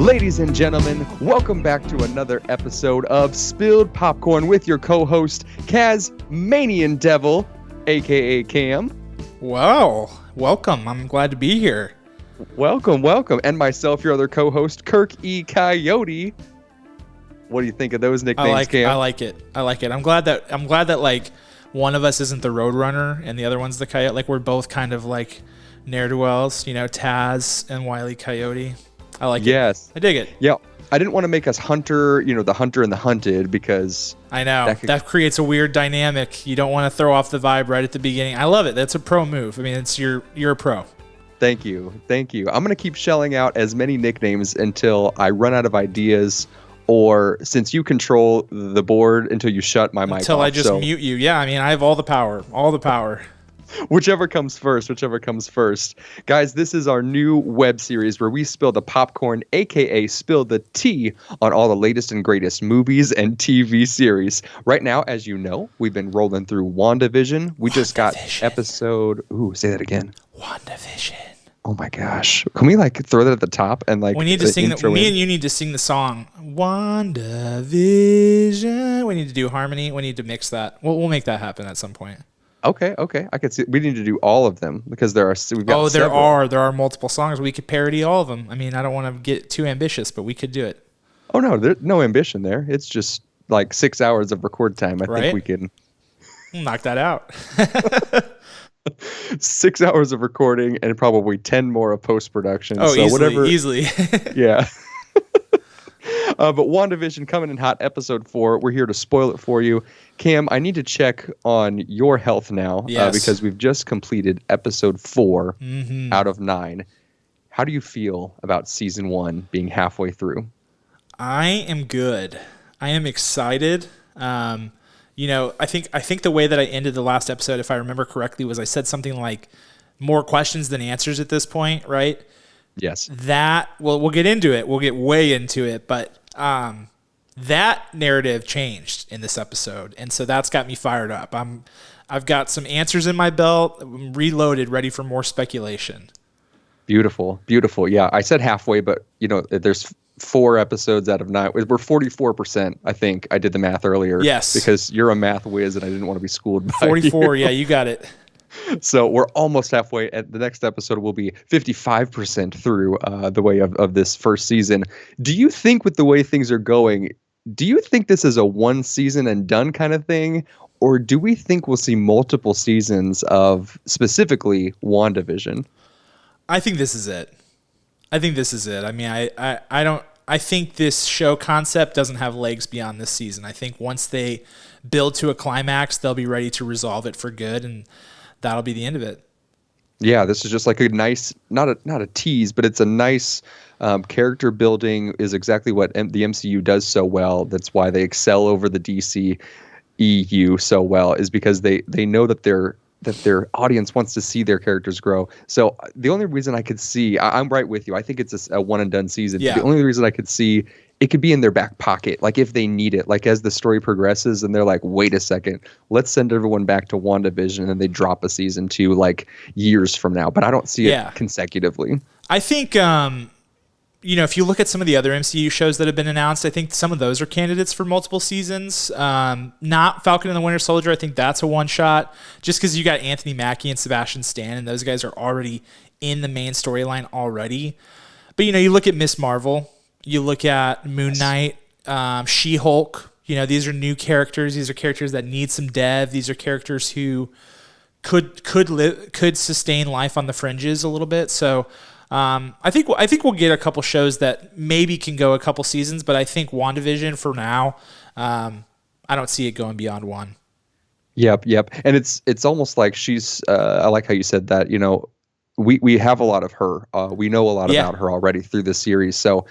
Ladies and gentlemen, welcome back to another episode of Spilled Popcorn with your co-host, Kazmanian Devil, aka Cam. Wow, welcome. I'm glad to be here. Welcome. And myself, your other co-host, Kirk E. Coyote. What do you think of those nicknames, Cam? I like it. I'm glad that like one of us isn't the Roadrunner and the other one's the Coyote. Like we're both kind of like ne'er-do-wells, Taz and Wile E. Coyote. I like it. Yes. I dig it. Yeah. I didn't want to make us Hunter, the Hunter and the Hunted, because... I know. That creates a weird dynamic. You don't want to throw off the vibe right at the beginning. I love it. That's a pro move. I mean, you're a pro. Thank you. I'm going to keep shelling out as many nicknames until I run out of ideas, or since you control the board, until you shut my mic off. Until I just mute you. Yeah, I mean, I have all the power. Whichever comes first. Guys, this is our new web series where we spill the popcorn, aka spill the tea, on all the latest and greatest movies and TV series. Right now, as you know, we've been rolling through WandaVision. We just got episode... Ooh, say that again. WandaVision. Oh my gosh. Can we throw that at the top and we need to sing me and you need to sing the song WandaVision. We need to do harmony. We need to mix that. We'll make that happen at some point. Okay. I could see. We need to do all of them because we've got several. There are multiple songs. We could parody all of them. I mean, I don't want to get too ambitious, but we could do it. Oh no, there's no ambition there. It's just like 6 hours of record time. I think we can knock that out. 6 hours of recording and probably 10 more of post-production. Oh, so easily. Yeah. But WandaVision coming in hot, episode 4. We're here to spoil it for you. Cam, I need to check on your health now because we've just completed episode 4 out of 9. How do you feel about season 1 being halfway through? I am good. I am excited. I think the way that I ended the last episode, if I remember correctly, was I said something like more questions than answers at this point, right? Yes. We'll get into it. We'll get way into it, but that narrative changed in this episode, and so that's got me fired up. I've got some answers in my belt. I'm reloaded, ready for more speculation. Beautiful. Yeah, I said halfway, but there's 4 episodes out of 9. We're 44%, I think. I did the math earlier. Yes. Because you're a math whiz, and I didn't want to be schooled by 44, you. Yeah, you got it. So we're almost halfway. At the next episode will be 55% through the way of this first season. Do you think, with the way things are going, do you think this is a one season and done kind of thing? Or do we think we'll see multiple seasons of specifically WandaVision? I think this is it. I mean, I think this show concept doesn't have legs beyond this season. I think once they build to a climax, they'll be ready to resolve it for good, and that'll be the end of it. Yeah, this is just like a nice, not a tease, but it's a nice character building is exactly what the MCU does so well. That's why they excel over the DC EU so well, is because they know that their audience wants to see their characters grow. So the only reason I could see, I'm right with you. I think it's a one and done season. Yeah. The only reason I could see it could be in their back pocket, like if they need it, like as the story progresses and they're like, wait a second, let's send everyone back to WandaVision, and they drop a season 2 like years from now. But I don't see it consecutively. I think, if you look at some of the other MCU shows that have been announced, I think some of those are candidates for multiple seasons. Not Falcon and the Winter Soldier. I think that's a one shot, just because you got Anthony Mackie and Sebastian Stan, and those guys are already in the main storyline already. But, you look at Miss Marvel. You look at Moon Knight, She-Hulk. These are new characters. These are characters that need some dev. These are characters who could sustain life on the fringes a little bit. So I think we'll get a couple shows that maybe can go a couple seasons. But I think WandaVision for now, I don't see it going beyond 1. Yep. And it's almost like she's. I like how you said that. We have a lot of her. We know a lot about her already through the series. So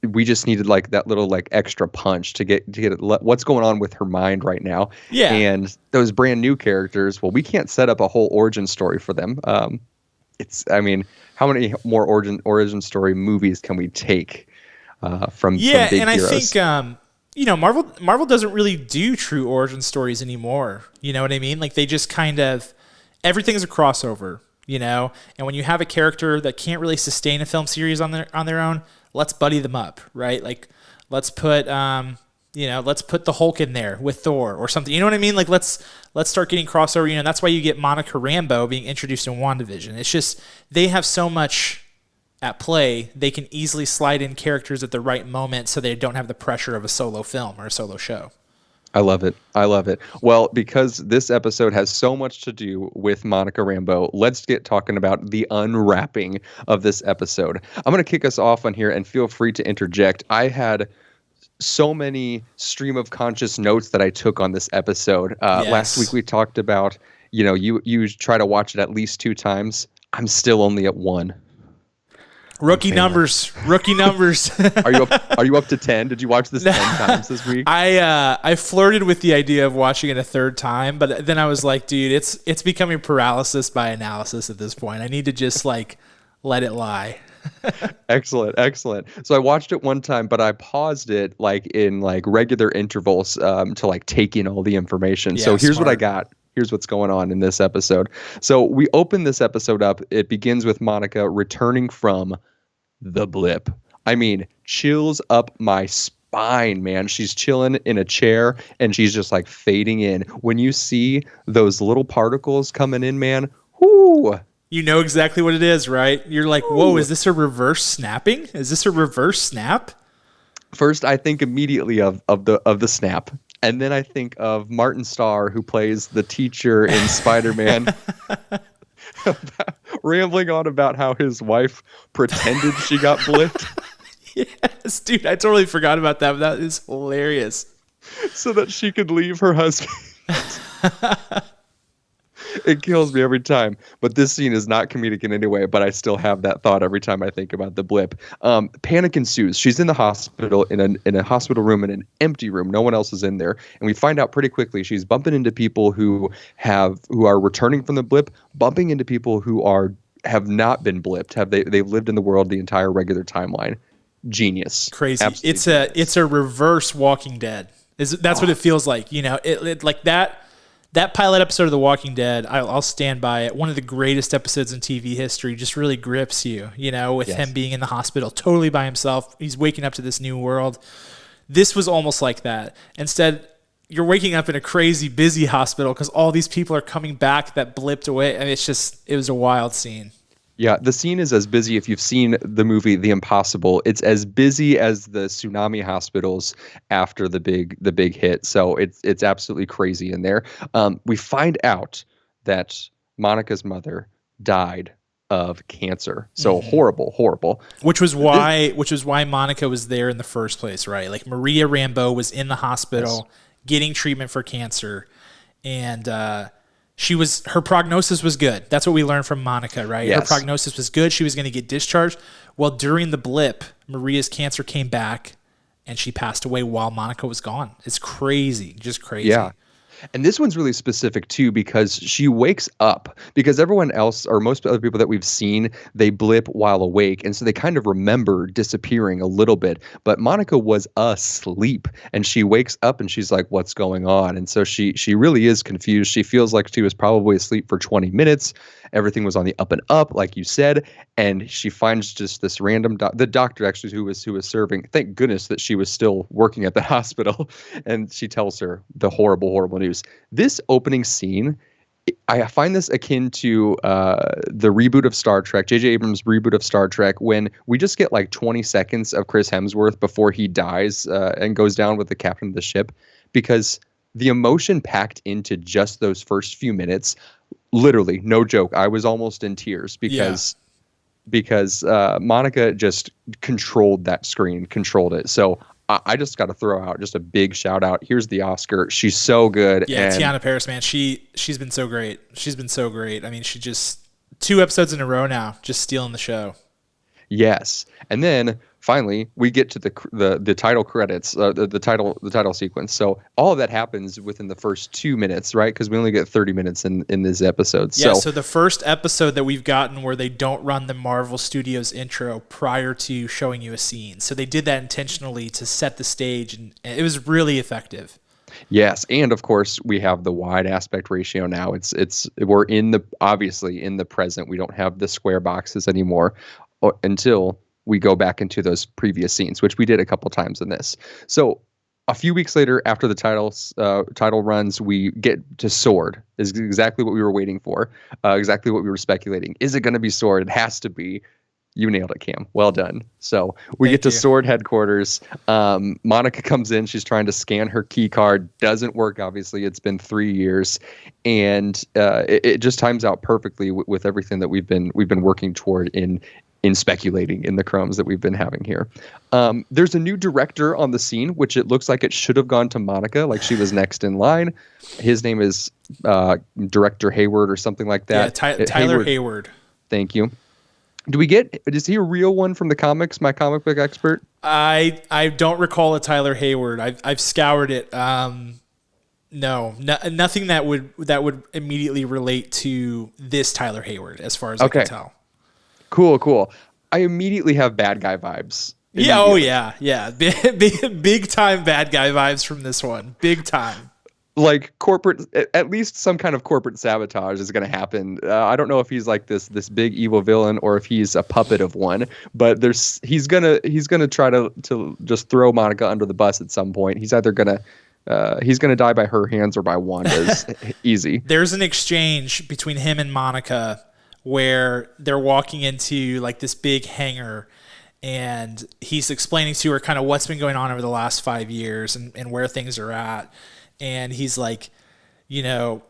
we just needed like that little like extra punch to get what's going on with her mind right now. Yeah. And those brand new characters, well, we can't set up a whole origin story for them. How many more origin story movies can we take from big heroes? And I think Marvel doesn't really do true origin stories anymore. You know what I mean? Like they just kind of everything's a crossover. And when you have a character that can't really sustain a film series on their own, let's buddy them up, right? Like let's put let's put the Hulk in there with Thor or something. You know what I mean? Like let's start getting crossover. You know, that's why you get Monica Rambeau being introduced in WandaVision. It's just they have so much at play, they can easily slide in characters at the right moment so they don't have the pressure of a solo film or a solo show. I love it. I love it. Well, because this episode has so much to do with Monica Rambeau, let's get talking about the unwrapping of this episode. I'm going to kick us off on here and feel free to interject. I had so many stream of conscious notes that I took on this episode. Yes. Last week we talked about, you try to watch it at least 2 times. I'm still only at 1. Rookie numbers. Are you up to 10? Did you watch this 10 times this week? I flirted with the idea of watching it a 3rd time, but then I was like, dude, it's becoming paralysis by analysis at this point. I need to just like let it lie. Excellent. So I watched it 1 time, but I paused it like in like regular intervals to like take in all the information. So here's what I got. Here's what's going on in this episode. So we open this episode up. It begins with Monica returning from the blip. I mean, chills up my spine, man. She's chilling in a chair and she's just like fading in. When you see those little particles coming in, man, whoo. You know exactly what it is, right? You're like, whoa, is this a reverse snapping? Is this a reverse snap? First, I think immediately of the snap. And then I think of Martin Starr, who plays the teacher in Spider-Man, rambling on about how his wife pretended she got blipped. Yes, dude, I totally forgot about that. But that is hilarious. So that she could leave her husband. It kills me every time. But this scene is not comedic in any way, but I still have that thought every time I think about the blip. Panic ensues. She's in the hospital, in a hospital room, in an empty room. No one else is in there. And we find out pretty quickly she's bumping into people who are returning from the blip, bumping into people who have not been blipped. They've lived in the world the entire regular timeline. Genius. Crazy. Absolutely It's a reverse Walking Dead. That's what it feels like. You know, it like that. That pilot episode of The Walking Dead, I'll stand by it. One of the greatest episodes in TV history. Just really grips you, with him being in the hospital totally by himself. He's waking up to this new world. This was almost like that. Instead, you're waking up in a crazy busy hospital because all these people are coming back that blipped away. And it was a wild scene. Yeah, the scene is as busy. If you've seen the movie The Impossible, it's as busy as the tsunami hospitals after the big hit. So it's absolutely crazy in there. We find out that Monica's mother died of cancer. So horrible. Which was why Monica was there in the first place, right? Like Maria Rambeau was in the hospital getting treatment for cancer, and her prognosis was good. That's what we learned from Monica, right? Yes. Her prognosis was good. She was going to get discharged. Well, during the blip, Maria's cancer came back and she passed away while Monica was gone. It's crazy. Just crazy. Yeah. And this one's really specific too, because she wakes up, because everyone else, or most other people that we've seen, they blip while awake. And so they kind of remember disappearing a little bit, but Monica was asleep and she wakes up and she's like, what's going on? And so she really is confused. She feels like she was probably asleep for 20 minutes. Everything was on the up and up, like you said. And she finds just this random, the doctor actually who was serving, thank goodness that she was still working at the hospital. And she tells her the horrible news. This opening scene, I find this akin to the reboot of Star Trek, J.J. Abrams' reboot of Star Trek, when we just get like 20 seconds of Chris Hemsworth before he dies and goes down with the captain of the ship, because the emotion packed into just those first few minutes, literally, no joke, I was almost in tears because Monica just controlled that screen, controlled it. So I just got to throw out just a big shout out. Here's the Oscar. She's so good. Yeah, Tiana Paris, man. She's been so great. I mean, she just 2 episodes in a row now, just stealing the show. Yes. And then finally we get to the title credits, the title sequence. So all of that happens within the first 2 minutes, right? Because we only get 30 minutes in this episode. Yeah, so the first episode that we've gotten where they don't run the Marvel Studios intro prior to showing you a scene. So they did that intentionally to set the stage, and it was really effective. Yes, and of course we have the wide aspect ratio now. We're obviously in the present. We don't have the square boxes anymore until we go back into those previous scenes, which we did a couple times in this. So a few weeks later, after the title runs, we get to Sword. Is exactly what we were waiting for, exactly what we were speculating. Is it going to be Sword? It has to be. You nailed it, Cam. Well done. So we get to Sword headquarters. Monica comes in. She's trying to scan her key card. Doesn't work, obviously. It's been 3 years. And it just times out perfectly with everything that we've been working toward in speculating in the crumbs that we've been having here. There's a new director on the scene, which it looks like it should have gone to Monica, like she was next in line. His name is Director Hayward or something like that. Yeah, Tyler Hayward. Thank you. Is he a real one from the comics, my comic book expert? I don't recall a Tyler Hayward. I've scoured it. No, nothing that would immediately relate to this Tyler Hayward as far as I can tell. Cool. I immediately have bad guy vibes. Yeah, oh yeah. Big time bad guy vibes from this one. Big time. Like corporate, at least some kind of corporate sabotage is going to happen. I don't know if he's like this big evil villain or if he's a puppet of one, but he's gonna try to just throw Monica under the bus at some point. He's either gonna die by her hands or by Wanda's. Easy. There's an exchange between him and Monica where they're walking into like this big hangar, and he's explaining to her kind of what's been going on over the last 5 years and where things are at. And he's like, now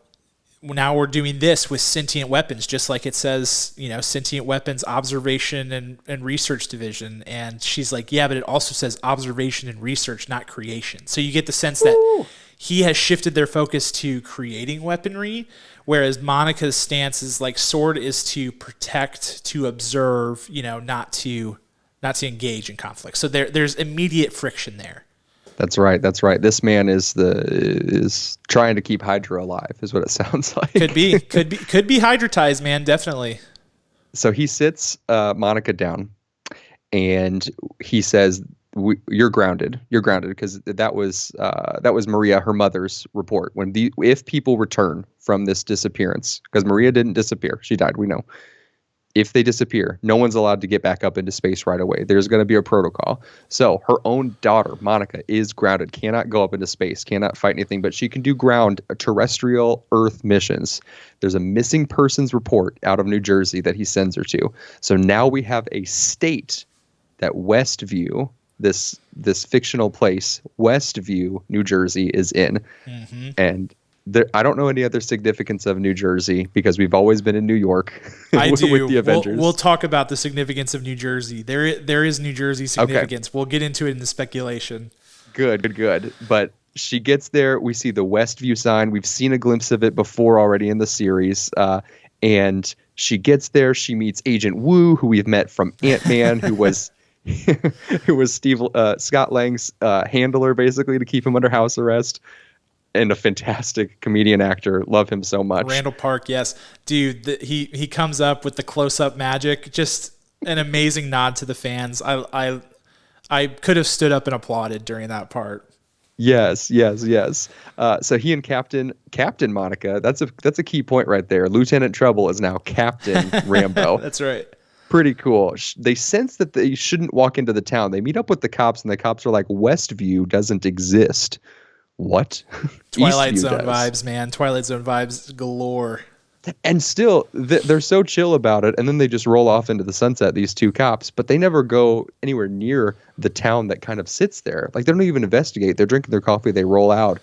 we're doing this with sentient weapons, just like it says, sentient weapons observation and research division. And she's like, yeah, but it also says observation and research, not creation. So you get the sense that he has shifted their focus to creating weaponry, whereas Monica's stance is like Sword is to protect, to observe, not to engage in conflict. So there's immediate friction there. That's right. This man is trying to keep Hydra alive, is what it sounds like. Could be hydratized, man. Definitely. So he sits Monica down, and he says, "You're grounded. You're grounded," because that was Maria, her mother's report. If people return from this disappearance, because Maria didn't disappear, she died. We know. If they disappear, no one's allowed to get back up into space right away. There's going to be a protocol. So her own daughter, Monica, is grounded, cannot go up into space, cannot fight anything, but she can do ground terrestrial Earth missions. There's a missing persons report out of New Jersey that he sends her to. So now we have a state that Westview, this fictional place, Westview, New Jersey, is in. Mm-hmm. And I don't know any other significance of New Jersey because we've always been in New York. I do. With the Avengers. We'll talk about the significance of New Jersey. There is New Jersey significance. Okay. We'll get into it in the speculation. Good. But she gets there. We see the Westview sign. We've seen a glimpse of it before already in the series. And she gets there. She meets Agent Wu, who we've met from Ant-Man, who was Scott Lang's handler, basically, to keep him under house arrest. And a fantastic comedian actor. Love him so much. Randall Park, yes. Dude, he comes up with the close-up magic. Just an amazing nod to the fans. I could have stood up and applauded during that part. Yes. So he and Captain Monica, that's a key point right there. Lieutenant Trouble is now Captain Rambo. That's right. Pretty cool. They sense that they shouldn't walk into the town. They meet up with the cops, and the cops are like, Westview doesn't exist. What? Twilight Zone vibes, man. Twilight Zone vibes galore. And still, they're so chill about it, and then they just roll off into the sunset, these two cops, but they never go anywhere near the town that kind of sits there. Like, they don't even investigate. They're drinking their coffee, they roll out.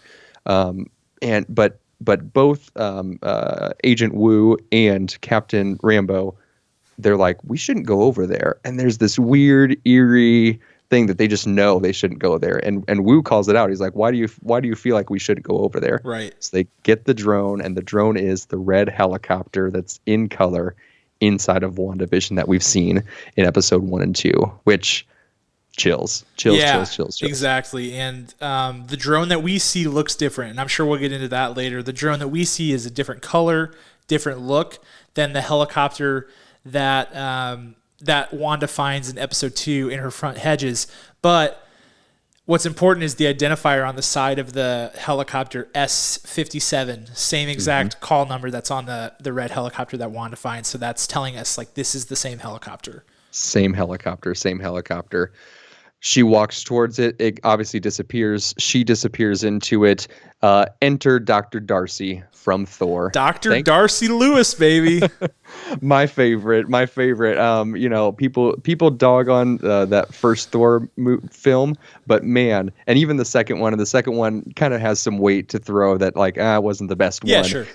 But both Agent Wu and Captain Rambo, they're like, we shouldn't go over there. And there's this weird, eerie thing that they just know they shouldn't go there, and Wu calls it out. He's like, why do you feel like we shouldn't go over there? Right. So they get the drone, and the drone is the red helicopter that's in color inside of WandaVision that we've seen in episode 1 and 2, which chills. Exactly. And the drone that we see looks different, and I'm sure we'll get into that later. The drone that we see is a different color, different look than the helicopter that Wanda finds in episode 2 in her front hedges. But what's important is the identifier on the side of the helicopter, S57, same exact call number that's on the red helicopter that Wanda finds. So that's telling us, like, this is the same helicopter. Same helicopter, same helicopter. She walks towards it. It obviously disappears. She disappears into it. Enter Dr. Darcy from Thor. Dr. Darcy Lewis, baby. My favorite. People dog on that first Thor film, but man, and even the second one. And the second one kind of has some weight to throw that, like, wasn't the best one. Yeah, sure.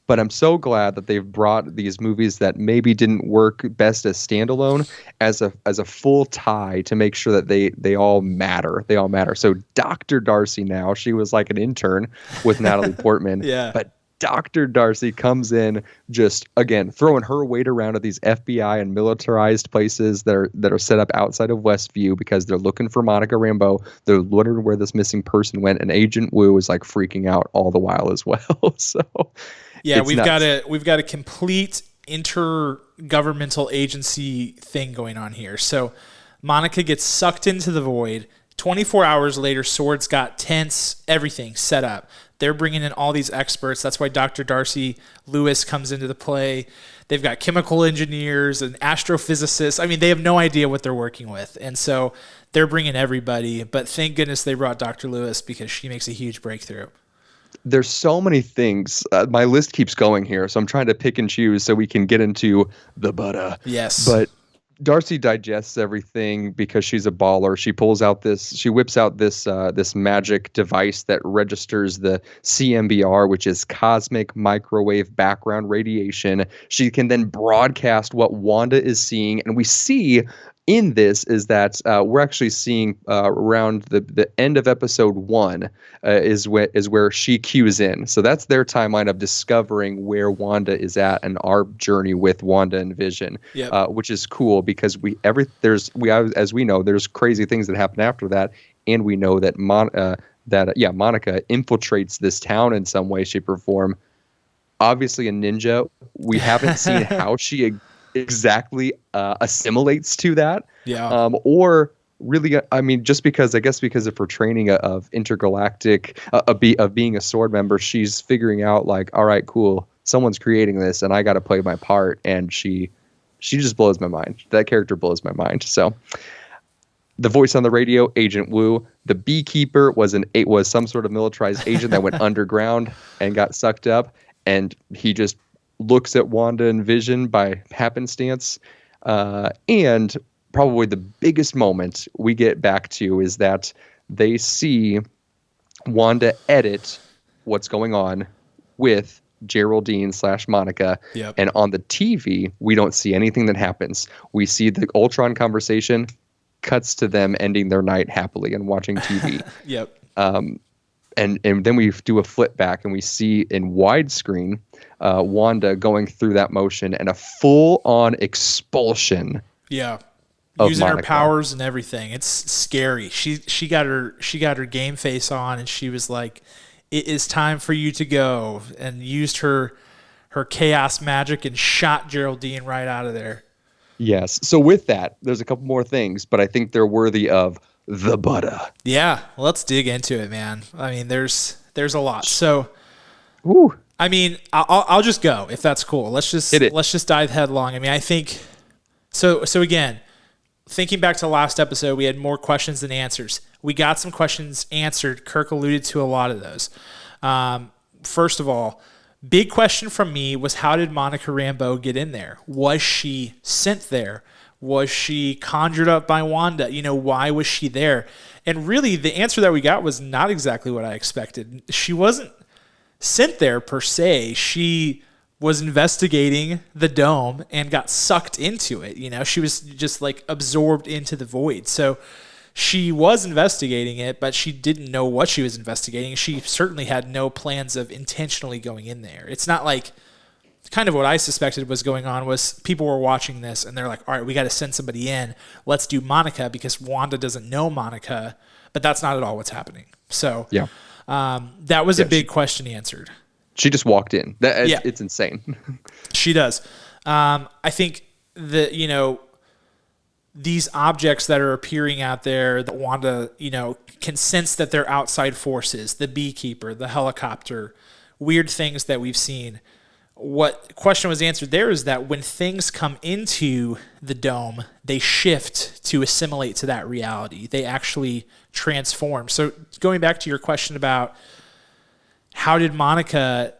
But I'm so glad that they've brought these movies that maybe didn't work best as standalone as a full tie to make sure that they all matter. They all matter. So Dr. Darcy now, she was like an intern with Natalie Portman. Yeah. But Dr. Darcy comes in just, again, throwing her weight around at these FBI and militarized places that are set up outside of Westview because they're looking for Monica Rambeau. They're wondering where this missing person went, and Agent Wu is like freaking out all the while as well. So yeah, we've got a complete intergovernmental agency thing going on here. So Monica gets sucked into the void. 24 hours later, Sword's got tents, everything set up. They're bringing in all these experts. That's why Dr. Darcy Lewis comes into the play. They've got chemical engineers and astrophysicists. I mean, they have no idea what they're working with. And so they're bringing everybody. But thank goodness they brought Dr. Lewis because she makes a huge breakthrough. There's so many things. My list keeps going here, so I'm trying to pick and choose so we can get into the butter. Yes. But Darcy digests everything because she's a baller. She whips out this magic device that registers the CMBR, which is cosmic microwave background radiation. She can then broadcast what Wanda is seeing, and we see in this is that we're actually seeing around the end of episode 1 is where she cues in. So that's their timeline of discovering where Wanda is at and our journey with Wanda and Vision, which is cool because as we know, there's crazy things that happen after that, and we know that Monica infiltrates this town in some way, shape, or form. Obviously, a ninja. We haven't seen how she exactly assimilates to that, or really, I mean, just because of her training of intergalactic of being a sword member, she's figuring out like, all right, cool, someone's creating this and I got to play my part, and she just blows my mind. That character blows my mind. So the voice on the radio, Agent Wu. The beekeeper was some sort of militarized agent that went underground and got sucked up, and he just looks at Wanda and Vision by happenstance. And probably the biggest moment we get back to is that they see Wanda edit what's going on with Geraldine / Monica. Yep. And on the TV, we don't see anything that happens. We see the Ultron conversation, cuts to them ending their night happily and watching TV. Yep. And then we do a flip back and we see in widescreen Wanda going through that motion and a full-on expulsion. Yeah, using her powers and everything. It's scary. She got her game face on, and she was like, "It is time for you to go," and used her chaos magic and shot Geraldine right out of there. Yes. So with that, there's a couple more things, but I think they're worthy of the butter. Yeah, let's dig into it, man. I mean, there's a lot. So, Ooh. I mean, I'll just go if that's cool. Let's just dive headlong. I mean, I think so. Again, thinking back to last episode, we had more questions than answers. We got some questions answered. Kirk alluded to a lot of those. First of all, big question from me was, how did Monica Rambeau get in there? Was she sent there? Was she conjured up by Wanda? Why was she there? And really, the answer that we got was not exactly what I expected. She wasn't sent there per se. She was investigating the dome and got sucked into it. She was just like absorbed into the void. So she was investigating it, but she didn't know what she was investigating. She certainly had no plans of intentionally going in there. It's not like, kind of what I suspected was going on was people were watching this and they're like, all right, we got to send somebody in. Let's do Monica because Wanda doesn't know Monica, but that's not at all what's happening. So yeah, that was a big question answered. She just walked in. It's insane. She does. I think that, these objects that are appearing out there that Wanda, can sense that they're outside forces, the beekeeper, the helicopter, weird things that we've seen. what question was answered there is that when things come into the dome, they shift to assimilate to that reality. They actually transform. So going back to your question about how did Monica,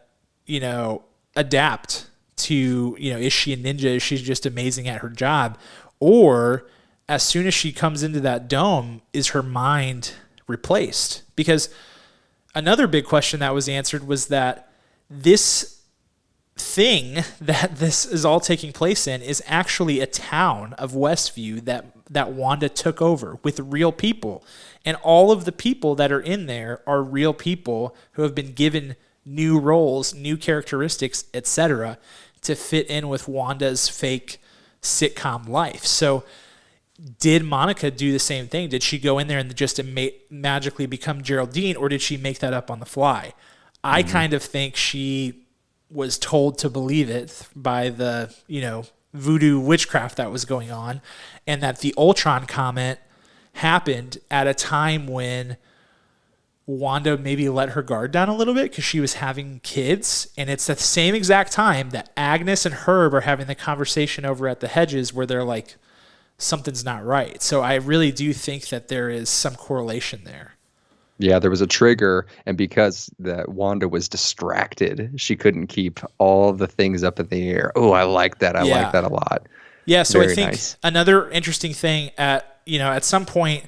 adapt to, is she a ninja? Is she just amazing at her job? Or as soon as she comes into that dome, is her mind replaced? Because another big question that was answered was that this thing that this is all taking place in is actually a town of Westview that Wanda took over with real people. And all of the people that are in there are real people who have been given new roles, new characteristics, etc., to fit in with Wanda's fake sitcom life. So did Monica do the same thing? Did she go in there and just magically become Geraldine, or did she make that up on the fly? I kind of think she was told to believe it by the, voodoo witchcraft that was going on, and that the Ultron comment happened at a time when Wanda maybe let her guard down a little bit because she was having kids. And it's at the same exact time that Agnes and Herb are having the conversation over at the hedges where they're like, something's not right. So I really do think that there is some correlation there. Yeah, there was a trigger, and because that Wanda was distracted, she couldn't keep all the things up in the air. Oh, I like that. I like that a lot. Yeah, so Very I think nice. Another interesting thing at some point,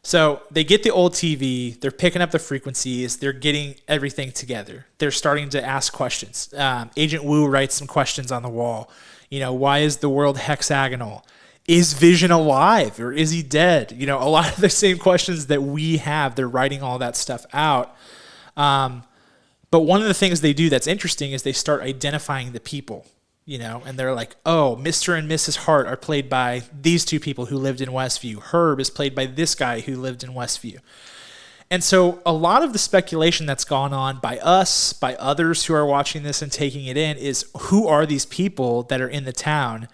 so they get the old TV, they're picking up the frequencies, they're getting everything together. They're starting to ask questions. Agent Wu writes some questions on the wall. Why is the world hexagonal? Is Vision alive or is he dead? A lot of the same questions that we have, they're writing all that stuff out. But one of the things they do that's interesting is they start identifying the people, and they're like, oh, Mr. and Mrs. Hart are played by these two people who lived in Westview. Herb is played by this guy who lived in Westview. And so a lot of the speculation that's gone on by us, by others who are watching this and taking it in, is who are these people that are in the town?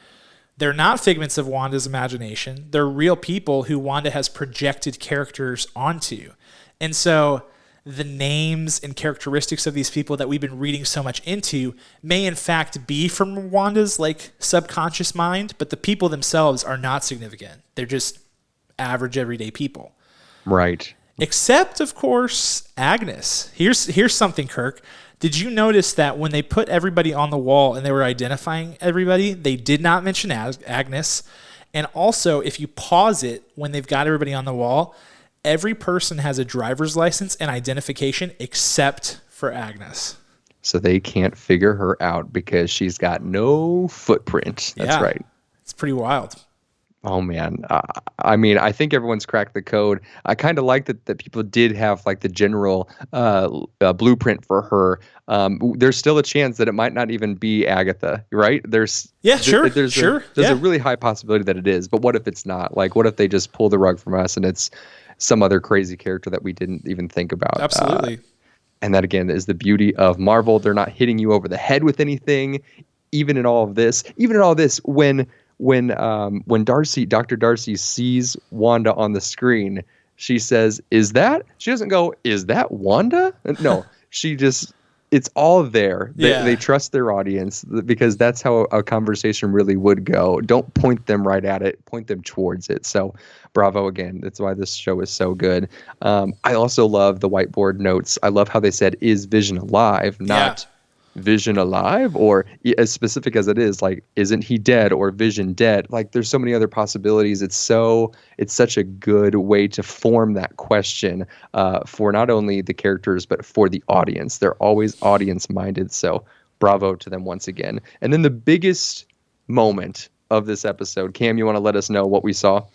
They're not figments of Wanda's imagination. They're real people who Wanda has projected characters onto. And so the names and characteristics of these people that we've been reading so much into may in fact be from Wanda's subconscious mind, but the people themselves are not significant. They're just average everyday people. Right. Except, of course, Agnes. Here's something, Kirk. Did you notice that when they put everybody on the wall and they were identifying everybody, they did not mention Agnes? And also, if you pause it when they've got everybody on the wall, every person has a driver's license and identification except for Agnes. So they can't figure her out because she's got no footprint. That's right. It's pretty wild. Oh, man. I think everyone's cracked the code. I kind of like that people did have the general blueprint for her. There's still a chance that it might not even be Agatha, right? There's a really high possibility that it is. But what if it's not? What if they just pull the rug from us and it's some other crazy character that we didn't even think about? Absolutely. And that, again, is the beauty of Marvel. They're not hitting you over the head with anything, even in all of this, when Dr. Darcy sees Wanda on the screen, she says, she doesn't go, is that Wanda? No, it's all there. They trust their audience because that's how a conversation really would go. Don't point them right at it, point them towards it. So bravo again. That's why this show is so good. I also love the whiteboard notes. I love how they said, is Vision alive? Not Vision alive, or as specific as it is, isn't he dead, or Vision dead? There's so many other possibilities. It's such a good way to form that question for not only the characters but for the audience. They're always audience minded, so bravo to them once again. And then the biggest moment of this episode, Cam, you want to let us know what we saw?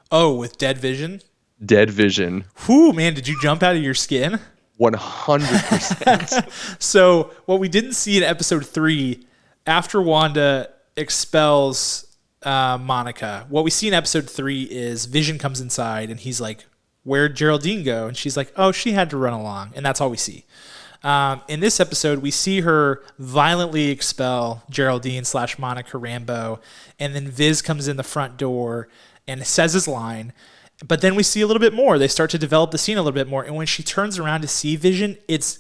Oh, with Dead Vision? Dead Vision. Whew, man, did you jump out of your skin? 100%. So what we didn't see in episode 3, after Wanda expels Monica, what we see in episode 3 is Vision comes inside and he's like, where'd Geraldine go? And she's like, oh, she had to run along. And that's all we see. In this episode, we see her violently expel Geraldine / Monica Rambeau. And then Viz comes in the front door and says his line. But then we see a little bit more. They start to develop the scene a little bit more. And when she turns around to see Vision, it's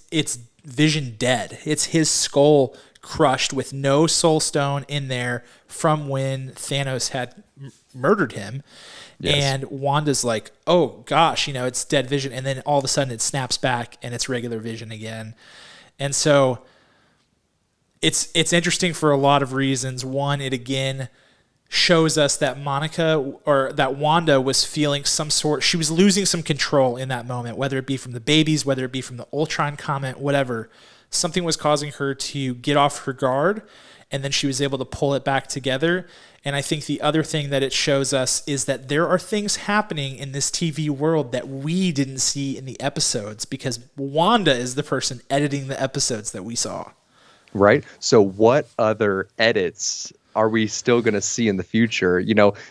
Vision dead. It's his skull crushed with no soul stone in there from when Thanos had murdered him. Yes. And Wanda's like, oh gosh, it's dead Vision. And then all of a sudden it snaps back and it's regular Vision again. And so it's interesting for a lot of reasons. One, it again shows us that Wanda was feeling she was losing some control in that moment, whether it be from the babies, whether it be from the Ultron comment, whatever. Something was causing her to get off her guard, and then she was able to pull it back together. And I think the other thing that it shows us is that there are things happening in this TV world that we didn't see in the episodes because Wanda is the person editing the episodes that we saw. Right? So what other edits are we still going to see in the future?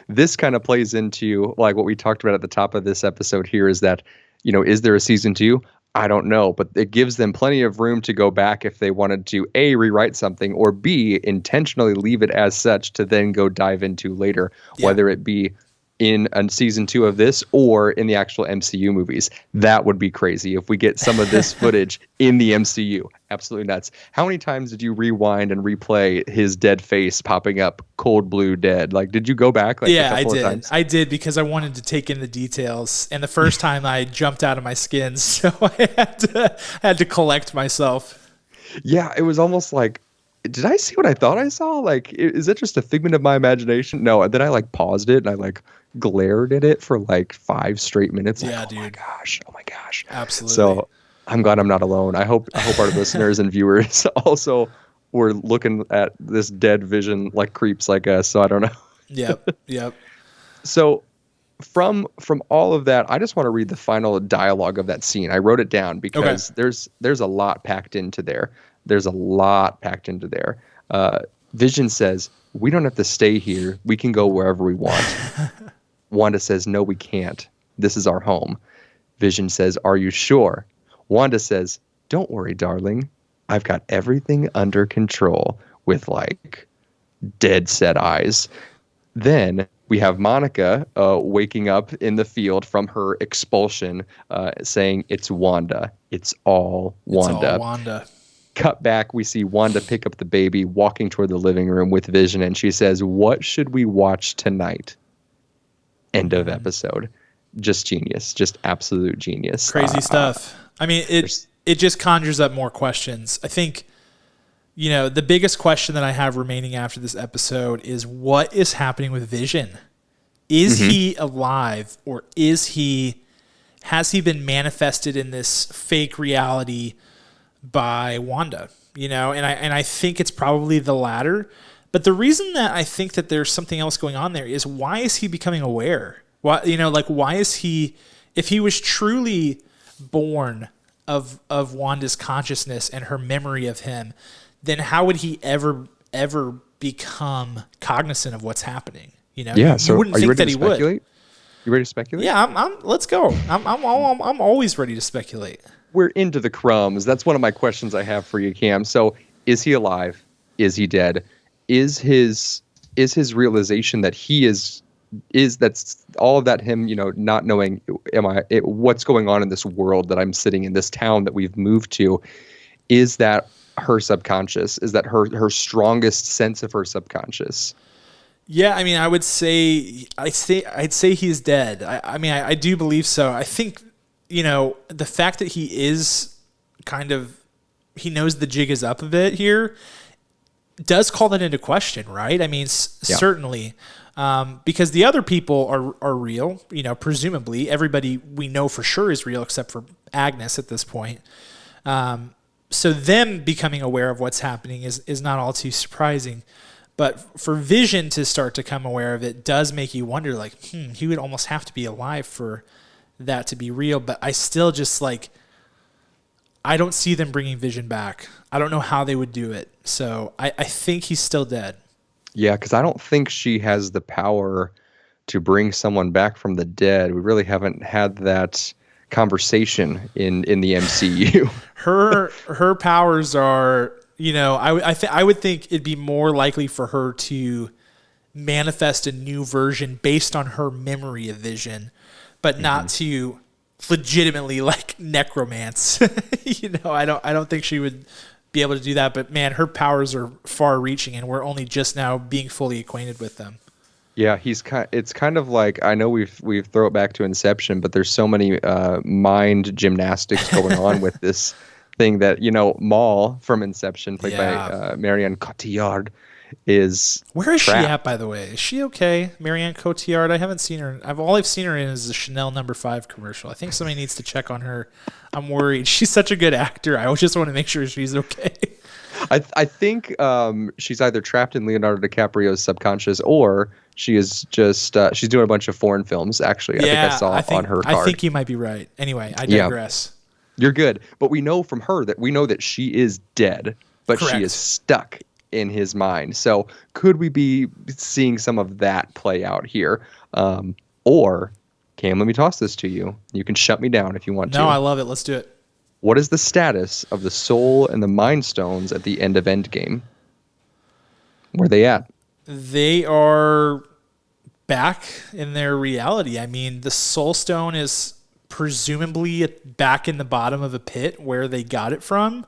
This kind of plays into like what we talked about at the top of this episode here is that, is there a season 2? I don't know, but it gives them plenty of room to go back if they wanted to A, rewrite something, or B, intentionally leave it as such to then go dive into later, whether it be in a season 2 of this or in the actual MCU movies. That would be crazy if we get some of this footage in the MCU. Absolutely nuts. How many times did you rewind and replay his dead face popping up, cold blue dead? Like, did you go back a couple of times? I did because I wanted to take in the details. And the first time I jumped out of my skin, so I had to collect myself. Yeah, it was almost like, did I see what I thought I saw? Like, is it just a figment of my imagination? No, and then I paused it and I glared at it for 5 straight minutes. Yeah, dude. Oh my gosh. Absolutely. So I'm glad I'm not alone. I hope our listeners and viewers also were looking at this dead Vision like creeps like us. So I don't know. Yep. So from all of that, I just want to read the final dialogue of that scene. I wrote it down because there's a lot packed into there. Vision says, "We don't have to stay here. We can go wherever we want." Wanda says, "No, we can't. This is our home." Vision says, "Are you sure?" Wanda says, "Don't worry, darling. I've got everything under control," with dead set eyes. Then we have Monica waking up in the field from her expulsion, saying, "It's Wanda. It's all Wanda." It's all Wanda. Cut back, we see Wanda pick up the baby, walking toward the living room with Vision, and she says, "What should we watch tonight?" End of episode. Just genius. Just absolute genius. Crazy stuff. I mean, it just conjures up more questions. I think, the biggest question that I have remaining after this episode is what is happening with Vision? Is he alive, or has he been manifested in this fake reality by Wanda? And I think it's probably the latter. But the reason that I think that there's something else going on there is, why is he becoming aware? Why is he, if he was truly born of Wanda's consciousness and her memory of him, then how would he ever become cognizant of what's happening? Yeah. So you wouldn't think that he would. You ready to speculate? Yeah, let's go. I'm always ready to speculate. We're into the crumbs. That's one of my questions I have for you, Cam. So, is he alive? Is he dead? Is his realization that he is that's all of that him, not knowing what's going on in this world that I'm sitting in, this town that we've moved to, is that her subconscious? Is that her strongest sense of her subconscious? Yeah, I mean, I'd say he's dead. I do believe so. I think, the fact that he is he knows the jig is up a bit here does call that into question, right? I mean, certainly, because the other people are real, presumably everybody we know for sure is real except for Agnes at this point. So them becoming aware of what's happening is not all too surprising. But for Vision to start to come aware of it does make you wonder, he would almost have to be alive for that to be real. But I still just I don't see them bringing Vision back. I don't know how they would do it. So I think he's still dead. Yeah, because I don't think she has the power to bring someone back from the dead. We really haven't had that conversation in the MCU. Her powers are, I would think it'd be more likely for her to manifest a new version based on her memory of Vision, but not to legitimately like necromance. I don't think she would be able to do that. But man, her powers are far-reaching, and we're only just now being fully acquainted with them. Yeah, it's kind of like, I know we've thrown it back to Inception, but there's so many mind gymnastics going on with this thing that, Maul from Inception, played by Marianne Cotillard, is Where is trapped. she at, by the way? Is she okay? Marianne Cotillard? I haven't seen her. All I've seen her in is the Chanel No. 5 commercial. I think somebody needs to check on her. I'm worried. She's such a good actor. I just want to make sure she's okay. I think she's either trapped in Leonardo DiCaprio's subconscious, or she is just she's doing a bunch of foreign films. Actually, I think I saw on her card. I think you might be right. Anyway, I digress. You're good, but we know from her that she is dead, but Correct. She is stuck in his mind. So could we be seeing some of that play out here? Or, Cam, let me toss this to you. You can shut me down if you want to. No, I love it. Let's do it. What is the status of the Soul and the Mind Stones at the end of Endgame? Where are they at? They are back in their reality. I mean, the Soul Stone is presumably back in the bottom of a pit where they got it from,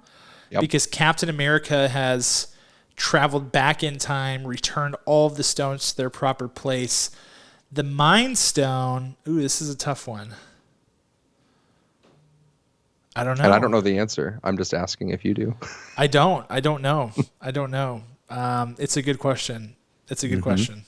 because Captain America has traveled back in time, returned all of the stones to their proper place. The Mind Stone, this is a tough one. I don't know. And I don't know the answer. I'm just asking if you do. I don't know. It's a good question. Question.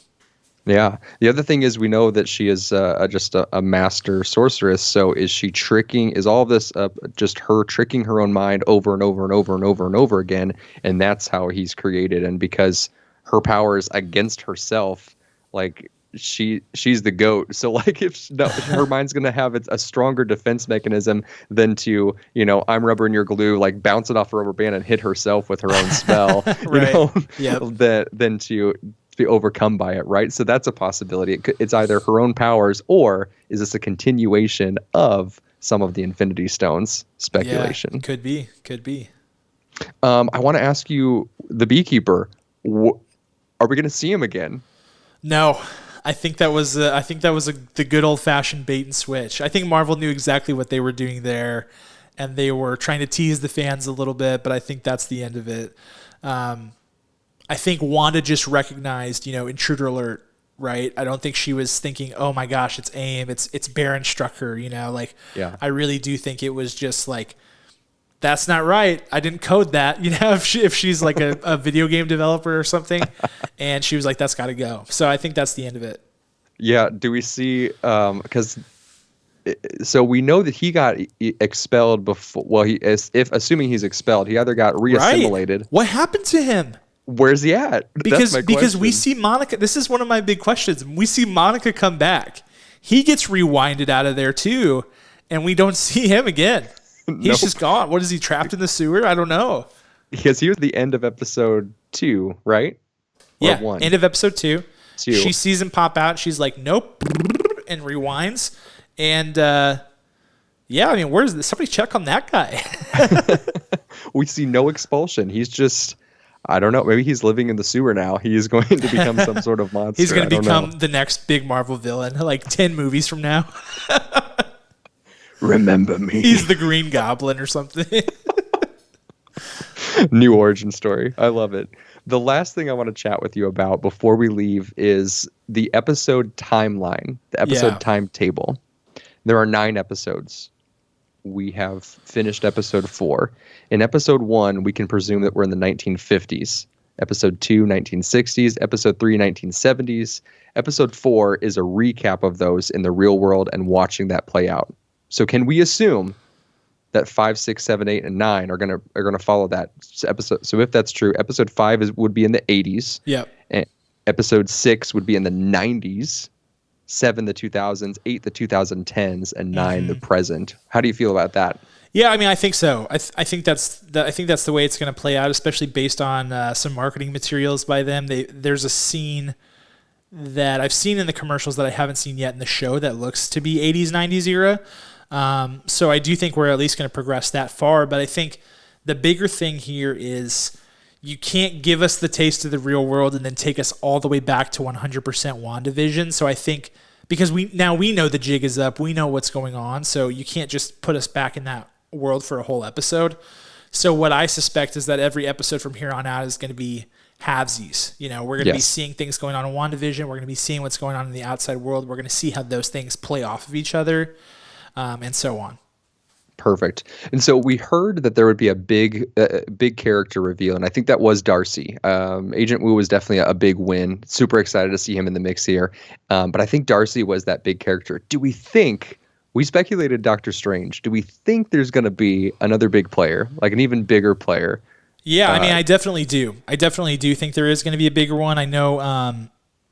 Yeah. The other thing is, we know that she is just a master sorceress. So is she tricking? Is all of this just her tricking her own mind over and over and over and over and over again? And that's how he's created. And because her power is against herself, like she's the GOAT. So like her mind's going to have a stronger defense mechanism than to, I'm rubber and you're glue, like bounce it off a rubber band and hit herself with her own spell, than to be overcome by it, right? So that's a possibility. It's either her own powers, or is this a continuation of some of the Infinity Stones? Speculation. Yeah, could be. I want to ask you, the Beekeeper. Are we going to see him again? No, I think that was the good old fashioned bait and switch. I think Marvel knew exactly what they were doing there, and they were trying to tease the fans a little bit. But I think that's the end of it. I think Wanda just recognized, intruder alert, right? I don't think she was thinking, oh my gosh, it's AIM, it's Baron Strucker, I really do think it was just like, that's not right. I didn't code that, if she's like a video game developer or something, and she was like, that's got to go. So I think that's the end of it. Yeah. Do we see, so we know that he got expelled before, assuming he's expelled, he either got reassimilated. Right. What happened to him? Where's he at? Because we see Monica. This is one of my big questions. We see Monica come back. He gets rewinded out of there too, and we don't see him again. He's just gone. What is he, trapped in the sewer? I don't know. Because he was the end of episode 2, right? Or yeah, 1? End of episode 2. She sees him pop out. She's like, nope, and rewinds. And where's this? Somebody check on that guy. We see no expulsion. He's just, I don't know. Maybe he's living in the sewer now. He is going to become some sort of monster. He's going to become the next big Marvel villain, like 10 movies from now. Remember me. He's the Green Goblin or something. New origin story. I love it. The last thing I want to chat with you about before we leave is the episode timeline, the episode timetable. There are 9 episodes. We have finished episode 4. In episode 1, we can presume that we're in the 1950s. Episode 2, 1960s. Episode 3, 1970s. Episode 4 is a recap of those in the real world and watching that play out. So can we assume that 5, 6, 7, 8, and 9 are gonna follow that episode? So if that's true, episode 5 would be in the 80s. Yep. And episode 6 would be in the 90s. 7 the 2000s, 8 the 2010s, and 9 the present. How do you feel about that? Yeah, I mean, I think so. I think that's the way it's going to play out, especially based on some marketing materials by them. There's a scene that I've seen in the commercials that I haven't seen yet in the show that looks to be 80s, 90s era. So I do think we're at least going to progress that far. But I think the bigger thing here is you can't give us the taste of the real world and then take us all the way back to 100% WandaVision. So I think because we know the jig is up. We know what's going on. So you can't just put us back in that world for a whole episode. So what I suspect is that every episode from here on out is going to be halvesies. You know, we're going to be seeing things going on in WandaVision. We're going to be seeing what's going on in the outside world. We're going to see how those things play off of each other, and so on. Perfect. And so we heard that there would be a big character reveal, and I think that was Darcy. Agent Wu was definitely a big win. Super excited to see him in the mix here. But I think Darcy was that big character. We speculated Doctor Strange. Do we think there's going to be another big player, like an even bigger player? Yeah, I mean, I definitely do. I definitely do think there is going to be a bigger one. I know,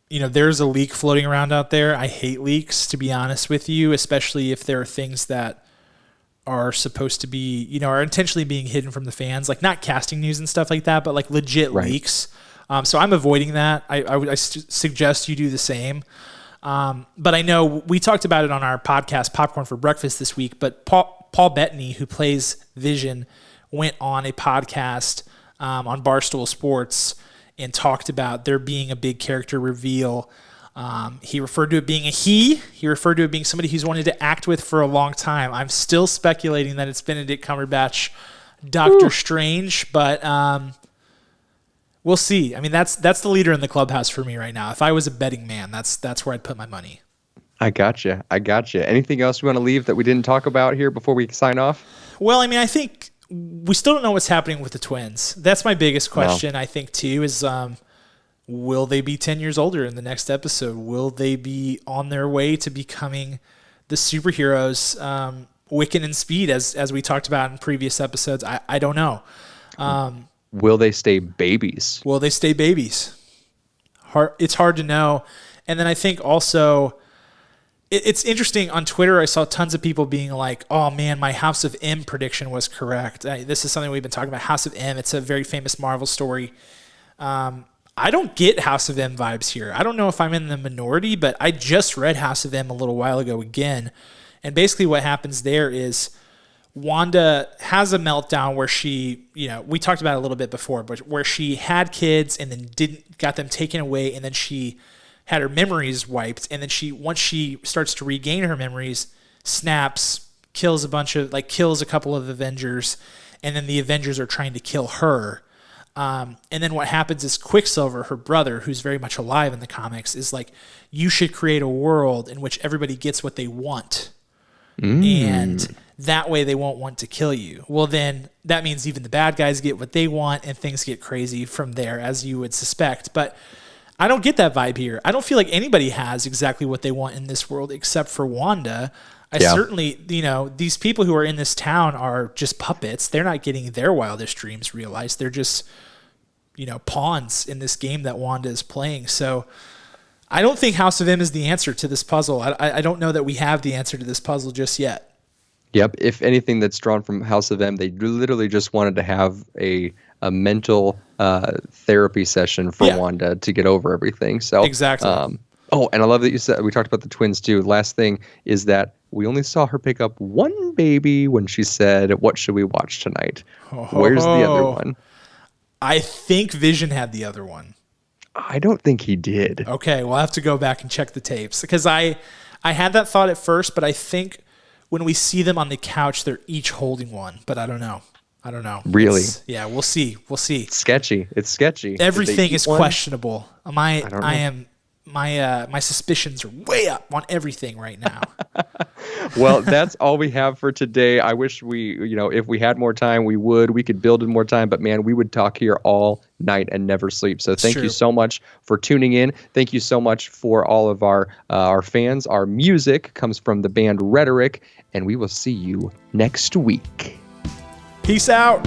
there's a leak floating around out there. I hate leaks, to be honest with you, especially if there are things that are supposed to be, are intentionally being hidden from the fans, like not casting news and stuff like that, but like legit leaks. So I'm avoiding that. I suggest you do the same. But I know we talked about it on our podcast, Popcorn for Breakfast, this week, but Paul Bettany, who plays Vision, went on a podcast on Barstool Sports and talked about there being a big character reveal. He referred to it being a he. He referred to it being somebody he's wanted to act with for a long time. I'm still speculating that it's Benedict Cumberbatch, Doctor Strange, but we'll see. I mean, that's the leader in the clubhouse for me right now. If I was a betting man, that's where I'd put my money. I gotcha. Anything else you want to leave that we didn't talk about here before we sign off? Well, I mean, I think we still don't know what's happening with the twins. That's my biggest question, I think, too, is will they be 10 years older in the next episode? Will they be on their way to becoming the superheroes, Wiccan and Speed, as we talked about in previous episodes? I don't know. Will they stay babies? It's hard to know. And then I think also it's interesting. On Twitter, I saw tons of people being like, oh man, my House of M prediction was correct. This is something we've been talking about, House of M. It's a very famous Marvel story. I don't get House of M vibes here. I don't know if I'm in the minority, but I just read House of M a little while ago again. And basically what happens there is Wanda has a meltdown where she, we talked about it a little bit before, but where she had kids and then got them taken away, and then she had her memories wiped, and then once she starts to regain her memories, snaps, kills a couple of Avengers, and then the Avengers are trying to kill her. And then what happens is Quicksilver, her brother, who's very much alive in the comics, is like, you should create a world in which everybody gets what they want. And that way they won't want to kill you. Well, then that means even the bad guys get what they want, and things get crazy from there, as you would suspect. But I don't get that vibe here. I don't feel like anybody has exactly what they want in this world except for Wanda. Certainly, these people who are in this town are just puppets. They're not getting their wildest dreams realized. They're just, pawns in this game that Wanda is playing. So I don't think House of M is the answer to this puzzle. I don't know that we have the answer to this puzzle just yet. Yep. If anything that's drawn from House of M, they literally just wanted to have a mental therapy session for Wanda to get over everything. So exactly. And I love that you said, we talked about the twins too. Last thing is that we only saw her pick up one baby when she said, "What should we watch tonight?" Where's the other one? I think Vision had the other one. I don't think he did. Okay, we'll have to go back and check the tapes, because I had that thought at first, but I think when we see them on the couch, they're each holding one, but I don't know. Really? We'll see. It's sketchy. Everything is questionable. My suspicions are way up on everything right now. Well, that's all we have for today. I wish if we had more time, we could build in more time, but man, we would talk here all night and never sleep. So thank you so much for tuning in. Thank you so much for all of our fans. Our music comes from the band Rhetoric, and we will see you next week. Peace out.